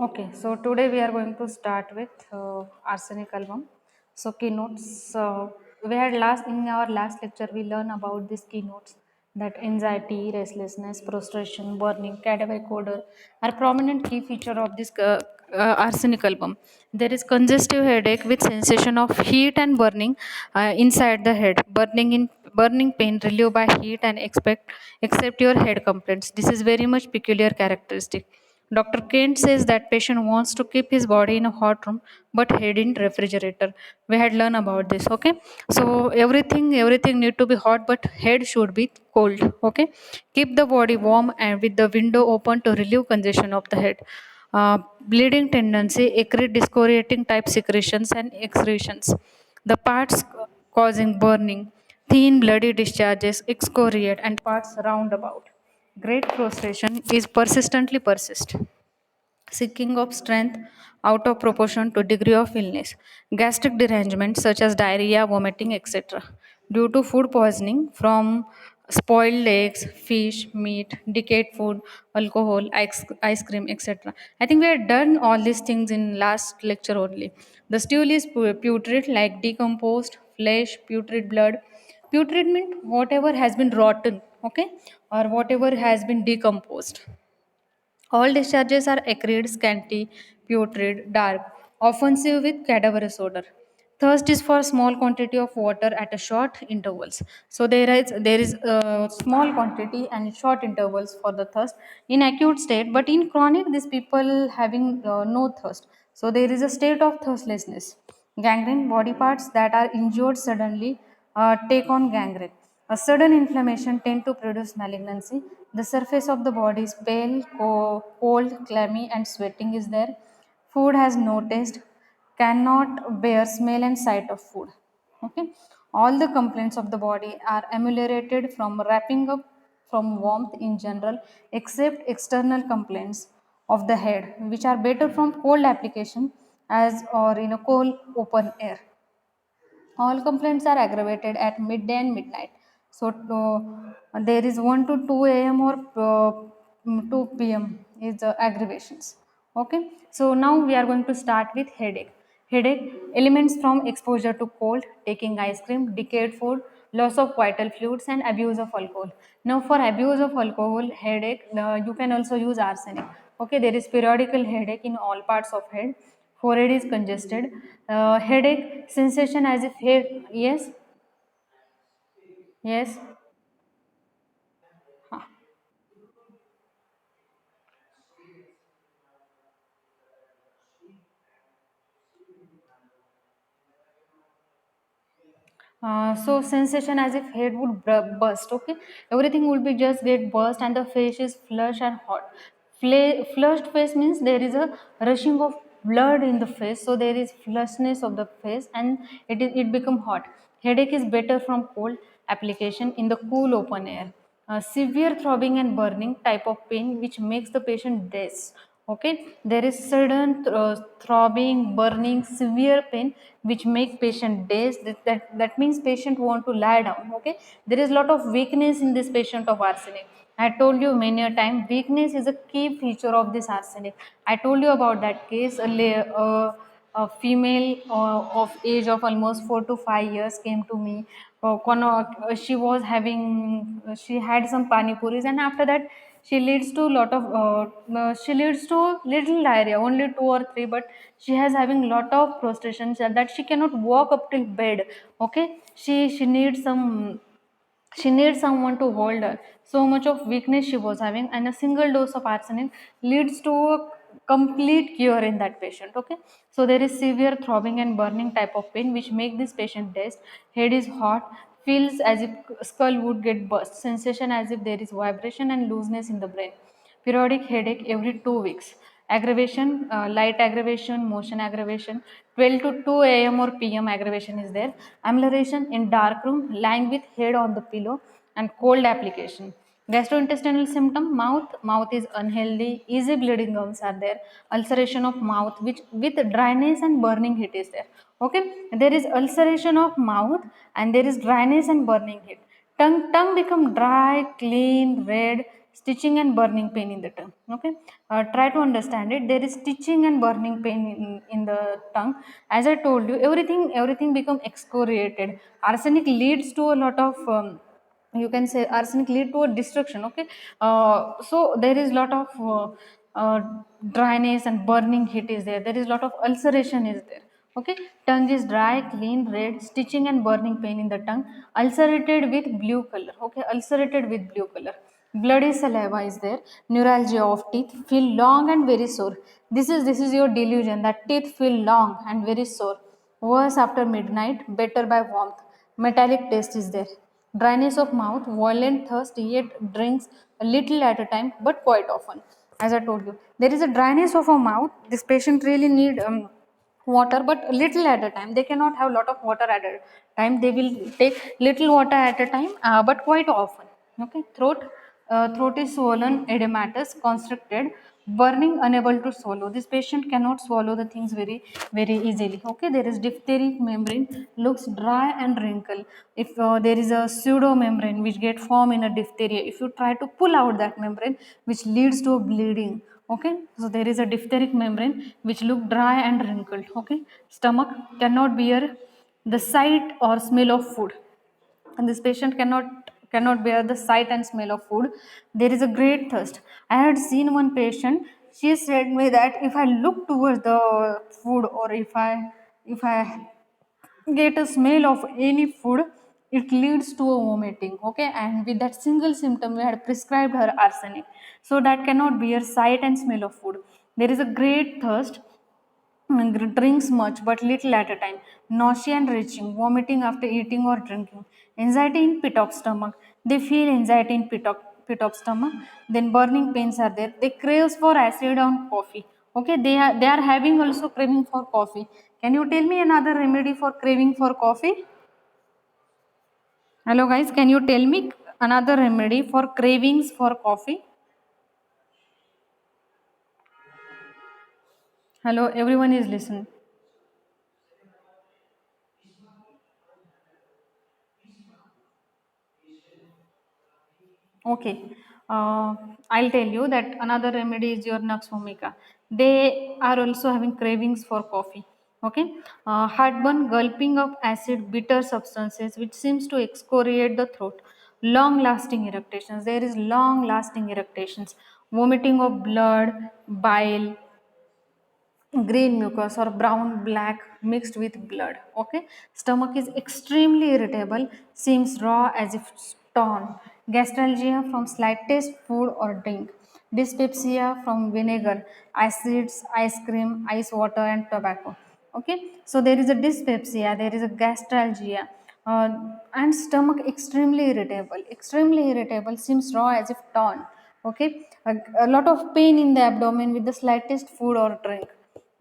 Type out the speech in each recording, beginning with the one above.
Okay, so today we are going to start with arsenic album. So keynotes. We had last in our last lecture we learned about these keynotes that anxiety, restlessness, prostration, burning, cadaveric odor are prominent key feature of this arsenic album. There is congestive headache with sensation of heat and burning inside the head, burning pain relieved by heat and except your head complaints. This is very much peculiar characteristic. Dr. Kent says that patient wants to keep his body in a hot room but head in refrigerator. We had learned about this. Okay, so everything need to be hot but head should be cold. Okay, keep the body warm and with the window open to relieve congestion of the head. Bleeding tendency, acrid discoriating type secretions and excretions. The parts causing burning, thin bloody discharges, excoriate and parts roundabout. Great prostration is persistently persist, seeking of strength out of proportion to degree of illness, gastric derangement such as diarrhea, vomiting, etc. Due to food poisoning from spoiled eggs, fish, meat, decayed food, alcohol, ice cream, etc. I think we had done all these things in last lecture only. The stool is putrid, like decomposed flesh, putrid blood. Putrid means whatever has been rotten, okay, or whatever has been decomposed. All discharges are acrid, scanty, putrid, dark, offensive with cadaverous odor. Thirst is for small quantity of water at a short intervals. So there is a small quantity and short intervals for the thirst in acute state, but in chronic, these people having no thirst. So there is a state of thirstlessness. Gangrene, body parts that are injured suddenly take on gangrene. A sudden inflammation tend to produce malignancy. The surface of the body is pale, cold, clammy, and sweating is there. Food has no taste, cannot bear smell and sight of food. Okay, all the complaints of the body are ameliorated from wrapping up from warmth in general, except external complaints of the head, which are better from cold application as or in a cold open air. All complaints are aggravated at midday and midnight. So there is 1 to 2 a.m. or 2 p.m. is the aggravations. Okay. So now we are going to start with headache. Headache elements from exposure to cold, taking ice cream, decayed food, loss of vital fluids, and abuse of alcohol. Now for abuse of alcohol, headache, you can also use arsenic. Okay, there is periodical headache in all parts of head. Forehead is congested. Headache, sensation as if head. Yes, yes. Huh. So sensation as if head would burst. Okay, everything will be just get burst, and the face is flush and hot. Flushed face means there is a rushing of blood in the face, so there is flushness of the face, and it become hot. Headache is better from cold application in the cool open air. Severe throbbing and burning type of pain which makes the patient dazed. Okay, there is sudden throbbing, burning, severe pain which make patient dazed. That means patient want to lie down. Okay, there is lot of weakness in this patient of arsenic. I told you many a time, weakness is a key feature of this arsenic. I told you about that case. A female of age of almost 4 to 5 years came to me. She was having, she had some pani puris, and after that she leads to little diarrhea, only 2 or 3, but she has having lot of prostration that she cannot walk up till bed. Okay, she needs some, she needs someone to hold her. So much of weakness she was having, and a single dose of arsenic leads to a complete cure in that patient. Okay, so there is severe throbbing and burning type of pain which make this patient dazed. Head is hot, feels as if skull would get burst, sensation as if there is vibration and looseness in the brain. Periodic headache every 2 weeks. Aggravation, light aggravation, motion aggravation, 12 to 2 a.m. or p.m. aggravation is there. Amelioration in dark room, lying with head on the pillow, and cold application. Gastrointestinal symptom, mouth is unhealthy, easy bleeding gums are there, ulceration of mouth which with dryness and burning heat is there. Okay, there is ulceration of mouth and there is dryness and burning heat. Tongue become dry, clean, red, stitching and burning pain in the tongue. Okay, try to understand it. There is stitching and burning pain in the tongue. As I told you, everything become excoriated. Arsenic leads to a lot of you can say arsenic lead to a destruction. Okay, so there is lot of uh, dryness and burning heat is there. There is lot of ulceration is there. Okay, tongue is dry, clean, red, stitching and burning pain in the tongue, ulcerated with blue color. Okay, ulcerated with blue color. Bloody saliva is there, neuralgia of teeth, feel long and very sore. This is your delusion that teeth feel long and very sore. Worse after midnight, better by warmth. Metallic taste is there. Dryness of mouth, violent thirst, yet drinks a little at a time, but quite often. As I told you, there is a dryness of a mouth. This patient really need water, but little at a time. They cannot have lot of water at a time. They will take little water at a time, but quite often. Okay, throat is swollen, edematous, constricted, burning, unable to swallow. This patient cannot swallow the things very easily. Okay, there is diphtheric membrane, looks dry and wrinkle. If there is a pseudo membrane which get formed in a diphtheria, if you try to pull out that membrane, which leads to a bleeding. Okay, so there is a diphtheric membrane which look dry and wrinkled. Okay, stomach cannot bear the sight or smell of food, and this patient cannot bear the sight and smell of food. There is a great thirst. I had seen one patient. She said me that if I look towards the food, or if I get a smell of any food, it leads to a vomiting. Okay, and with that single symptom we had prescribed her arsenic. So that cannot bear sight and smell of food. There is a great thirst, drinks much but little at a time, nausea and retching, vomiting after eating or drinking, anxiety in pit of stomach. They feel anxiety in pit of stomach. Then burning pains are there. They craves for acid on coffee. Okay, they are having also craving for coffee. Can you tell me another remedy for craving for coffee? Hello guys, can you tell me another remedy for cravings for coffee? Hello, everyone is listening. Okay, I'll tell you that another remedy is your Nux vomica. They are also having cravings for coffee. Okay, heartburn, gulping of acid, bitter substances, which seems to excoriate the throat. Long-lasting irritations. There is long-lasting irritations. Vomiting of blood, bile, green mucus or brown black mixed with blood. Okay, stomach is extremely irritable, seems raw as if torn. Gastralgia from slightest food or drink. Dyspepsia from vinegar, acids, ice cream, ice water and tobacco. Okay, so there is a dyspepsia, there is a gastralgia, uh, and stomach extremely irritable, seems raw as if torn. Okay, a lot of pain in the abdomen with the slightest food or drink.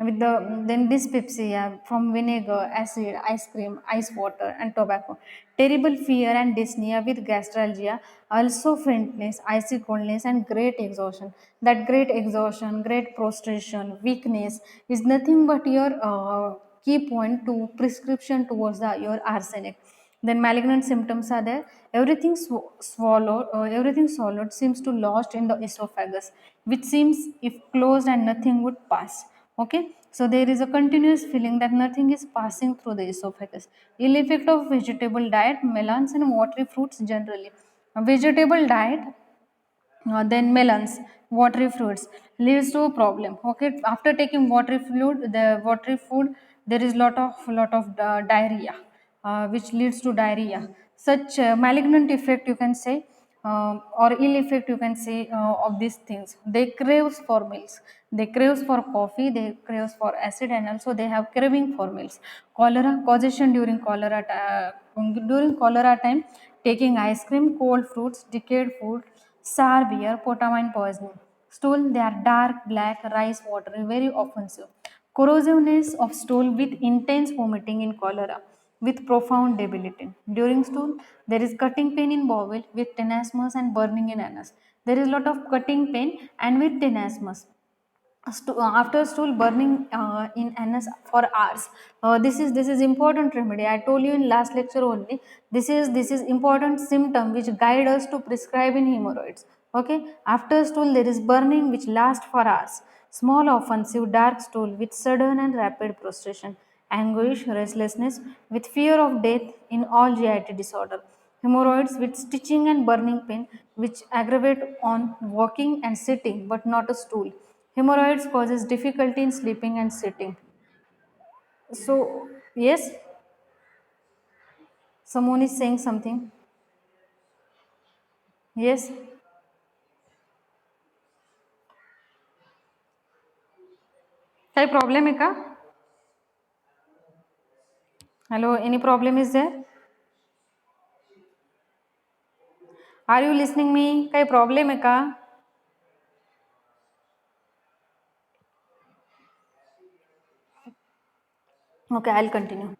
With the then dyspepsia from vinegar, acid, ice cream, ice water and tobacco. Terrible fear and dyspnea with gastralgia, also faintness, icy coldness and great exhaustion. That great exhaustion, great prostration, weakness is nothing but your key point to prescription towards your arsenic. Then malignant symptoms are there. Everything swallowed seems to lodge in the esophagus, which seems if closed and nothing would pass. Okay, so there is a continuous feeling that nothing is passing through the esophagus. Ill effect of vegetable diet, melons and watery fruits generally. A vegetable diet, then melons, watery fruits leads to a problem. Okay, after taking watery food, there is lot of diarrhea, which leads to diarrhea. Such malignant effect you can say, or ill effect you can say, of these things. They craves for meals, they craves for coffee, they craves for acid, and also they have craving for meals. Cholera causation during cholera time, taking ice cream, cold fruits, decayed food, sour beer, potassium poisoning. Stool, they are dark black, rice watery, very offensive. Corrosiveness of stool with intense vomiting in cholera, with profound debilitating. During stool, there is cutting pain in bowel with tenesmus and burning in anus. There is lot of cutting pain and with tenesmus. After stool burning in anus for hours. This is important remedy. I told you in last lecture only. This is important symptom which guide us to prescribe in hemorrhoids. Okay, after stool there is burning which lasts for hours. Small offensive dark stool with sudden and rapid prostration, anguish, restlessness with fear of death in all GIT disorder. Hemorrhoids with stitching and burning pain which aggravate on walking and sitting but not a stool. Hemorrhoids causes difficulty in sleeping and sitting. So yes, someone is saying something. Yes. काही problem आहे का? Hello, any problem is there? Are you listening me? काही problem आहे का? Okay, I'll continue.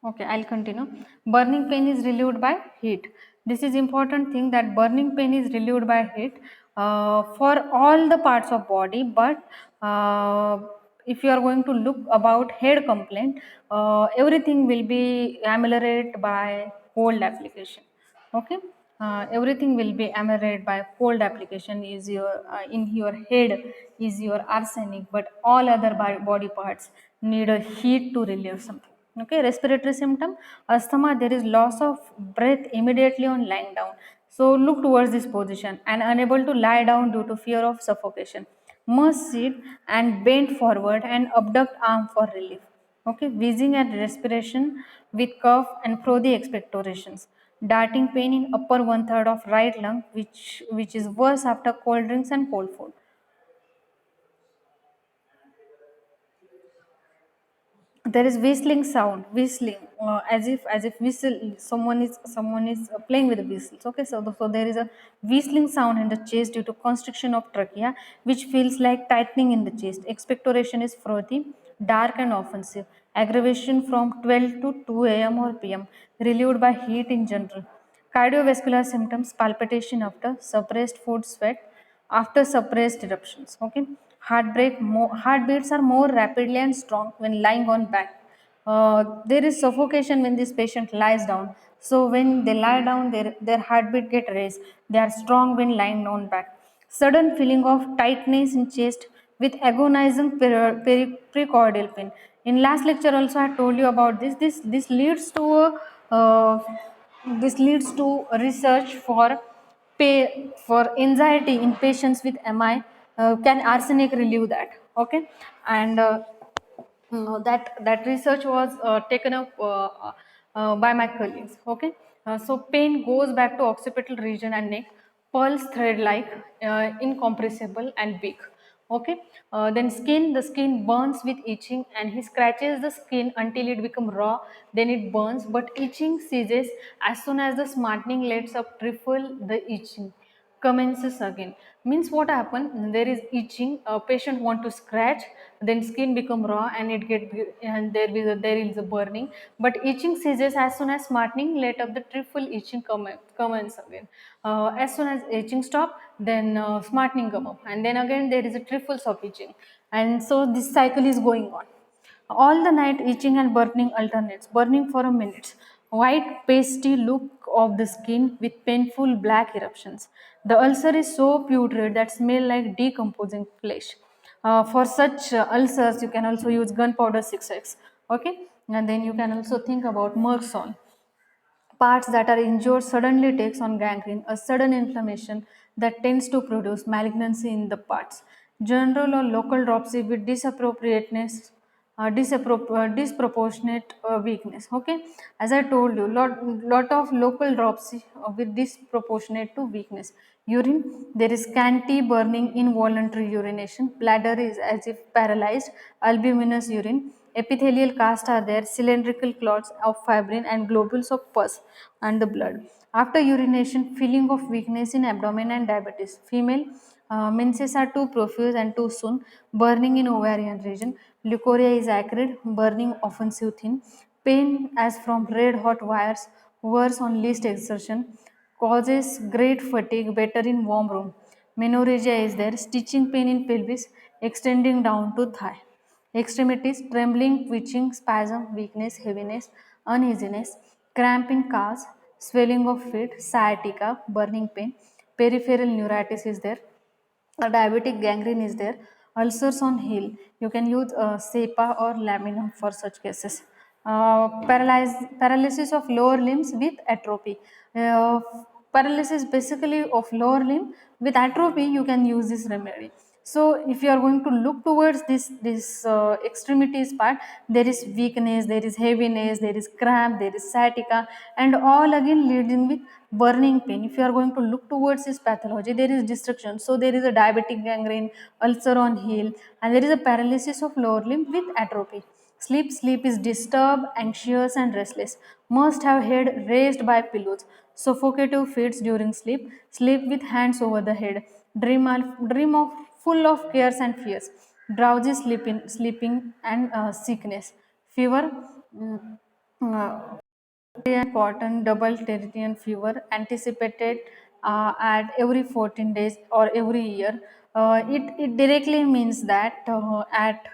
Okay, I'll continue. Burning pain is relieved by heat. This is important thing that burning pain is relieved by heat for all the parts of body. But if you are going to look about head complaint, everything will be ameliorated by cold application. Okay, everything will be ameliorated by cold application. Is your in your head is your arsenic, but all other body parts need a heat to relieve something. Okay, respiratory symptom, asthma, there is loss of breath immediately on lying down. So look towards this position and unable to lie down due to fear of suffocation. Must sit and bend forward and abduct arm for relief. Okay, wheezing and respiration with cough and prothy expectorations. Darting pain in upper one third of right lung, which is worse after cold drinks and cold food. There is whistling sound, whistling, as if whistle, someone is playing with the whistles. Okay, so there is a whistling sound in the chest due to constriction of trachea, which feels like tightening in the chest. Expectoration is frothy, dark and offensive. Aggravation from 12 to 2 a.m. or p.m. relieved by heat in general. Cardiovascular symptoms, palpitation after suppressed food sweat, after suppressed eruptions. Okay, heartbeats are more rapidly and strong when lying on back. There is suffocation when this patient lies down. So when they lie down, their heartbeat get raised. They are strong when lying on back. Sudden feeling of tightness in chest with agonizing precordial pain. In last lecture also I told you about this. This leads to research for anxiety in patients with MI. Can arsenic relieve that? Okay, and that research was taken up by my colleagues. Okay, so pain goes back to occipital region and neck, pulse thread like, incompressible and weak. Okay, then the skin burns with itching and he scratches the skin until it become raw, then it burns, but itching ceases as soon as the smartening lets up trifle the itching commences again. Means what happen, there is itching, a patient want to scratch, then skin become raw and it get, and there is a burning, but itching ceases as soon as smartening let up the triple itching commence again. As soon as itching stop, then smartening come up, and then again there is a triples of itching, and so this cycle is going on. All the night itching and burning alternates, burning for a minute. White pasty look of the skin with painful black eruptions. The ulcer is so putrid that smell like decomposing flesh. For such ulcers, you can also use gunpowder 6x. Okay, and then you can also think about Merxol. Parts that are injured suddenly takes on gangrene, a sudden inflammation that tends to produce malignancy in the parts. General or local dropsy with disproportionate weakness. Okay, as I told you, lot of local dropsy with disproportionate to weakness. Urine, there is scanty burning, involuntary urination. Bladder is as if paralyzed, albuminous urine. Epithelial cast are there, cylindrical clots of fibrin and globules of pus and the blood. After urination, feeling of weakness in abdomen and diabetes. Female, menses are too profuse and too soon, burning in ovarian region. Leukorrhea is acrid, burning offensive thin. Pain as from red hot wires, worse on least exertion. Causes great fatigue, better in warm room. Menorrhagia is there, stitching pain in pelvis, extending down to thigh. Extremities, trembling, twitching, spasm, weakness, heaviness, uneasiness, cramp in calves, swelling of feet, sciatica, burning pain. peripheral neuritis is there, a diabetic gangrene is there, ulcers on heel. You can use cepa or laminum for such cases. Paralysis of lower limbs with atrophy. uh, Paralysis basically of lower limb with atrophy, you can use this remedy. So if you are going to look towards this extremities part, there is weakness, there is heaviness, there is cramp, there is sciatica, and all again leading with burning pain. If you are going to look towards this pathology, there is destruction. So there is a diabetic gangrene, ulcer on heel, and there is a paralysis of lower limb with atrophy. Sleep is disturbed, anxious, and restless. Must have head raised by pillows. Suffocative fits during sleep. Sleep with hands over the head. Dream of full of cares and fears. Drowsy sleeping and sickness. Fever. mm, uh, Cotton double tertian fever anticipated at every 14 days or every year. It directly means that at,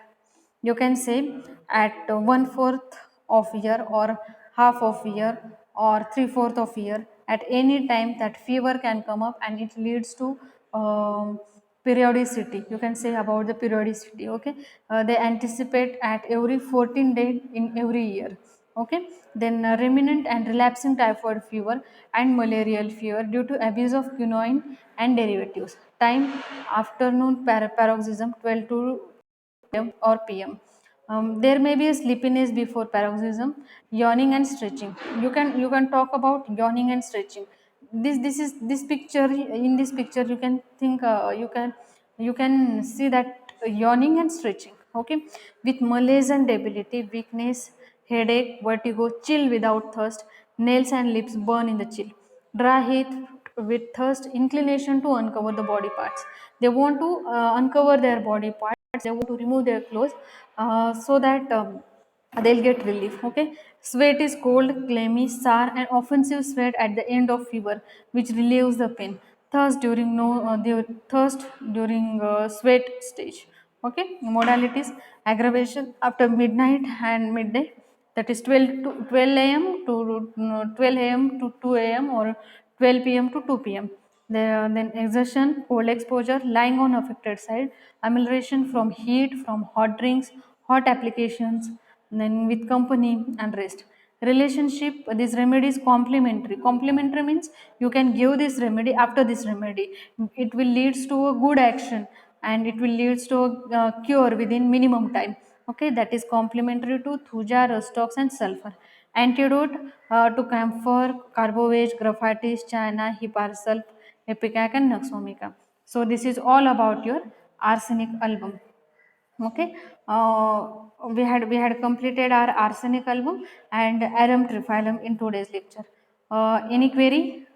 you can say, at one fourth of year or half of year or three-fourth of year, at any time that fever can come up, and it leads to periodicity. You can say about the periodicity. Okay, they anticipate at every 14 days in every year. Okay, then remnant and relapsing typhoid fever and malarial fever due to abuse of quinoine and derivatives. Time afternoon paroxysm 12 to AM or PM. There may be a sleepiness before paroxysm, yawning and stretching. You can talk about yawning and stretching. This picture. In this picture, you can think, you can see that yawning and stretching. Okay, with malaise and debility, weakness, headache, vertigo, chill without thirst, nails and lips burn in the chill, dry heat with thirst, inclination to uncover the body parts. They want to uncover their body parts. They want to remove their clothes, so that they'll get relief. Okay, sweat is cold, clammy, sour, and offensive sweat at the end of fever, which relieves the pain. Thirst during sweat stage. Okay, modalities: aggravation after midnight and midday, that is 12 to 12 a.m. to 12 a.m. to 2 a.m. or 12 p.m. to 2 p.m. Then exertion, cold exposure, lying on affected side, amelioration from heat, from hot drinks, hot applications, then with company and rest. Relationship, this remedy is complementary. Complementary means you can give this remedy after this remedy. It will leads to a good action, and it will leads to a cure within minimum time. Okay, that is complementary to thuja, rustox, and sulfur. Antidote to camphor, carbovage, graphitis, china, hiparsulf, epicac, and naxomica. So this is all about your arsenic album. Okay, we had completed our arsenic album and arum triphyllum in today's lecture. Any query?